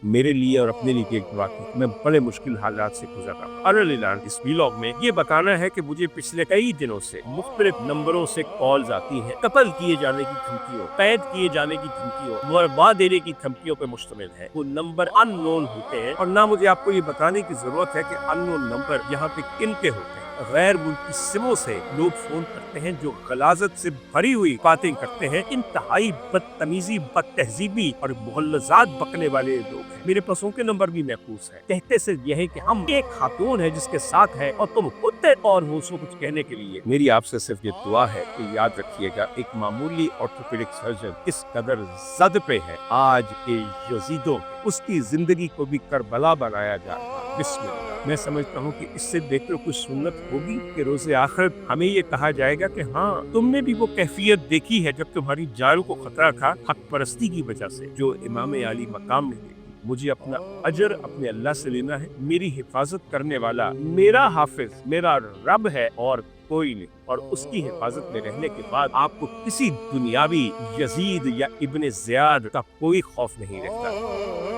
मेरे लिए और अपने लिए एक वाकई मैं बड़े मुश्किल हालात से गुजर रहा हूँ। अरलिलान इस व्लॉग में ये बताना है कि मुझे पिछले कई दिनों से मुख्तलिफ नंबरों से कॉल्स आती हैं, कत्ल किए जाने की धमकियों, कैद किए जाने की धमकियों, मरवा देने की धमकियों पर मुश्तमिल है। वो नंबर अननोन होते हैं और ना मुझे आपको ये बताने की जरूरत है कि अननोन नंबर यहाँ पे किन के होते हैं। गैर मुल्की सिमों से लोग फोन करते हैं जो गलाजत से भरी हुई बातें करते हैं। इंतहाई बदतमीजी, बदतहजीबी और मुहल्लजात बकने वाले लोग हैं। मेरे पसों के नंबर भी महफूज है। कहते से यह है कि हम एक खातून है जिसके साथ है और तुम कुत्ते और हो सो कुछ कहने के लिए। मेरी आपसे सिर्फ ये दुआ है कि याद रखिएगा, एक मामूली ऑर्थोपेडिक सर्जन इस कदर जद पे है आज के यजीदों, उसकी जिंदगी को भी करबला बनाया जा रहा है। बिस्मिल्लाह। मैं समझता हूँ कि इससे देखकर कुछ सुन्नत होगी कि रोज़े आखिर हमें ये कहा जाएगा कि हाँ, तुमने भी वो कैफियत देखी है जब तुम्हारी जान को खतरा था हक परस्ती की वजह से, जो इमाम अली मकाम ने देखी। मुझे अपना अजर अपने अल्लाह से लेना है। मेरी हिफाजत करने वाला मेरा हाफिज, मेरा रब है और कोई नहीं। और उसकी हिफाजत में रहने के बाद आपको किसी दुनियावी यजीद या इब्ने ज़ियाद का कोई खौफ नहीं रहता।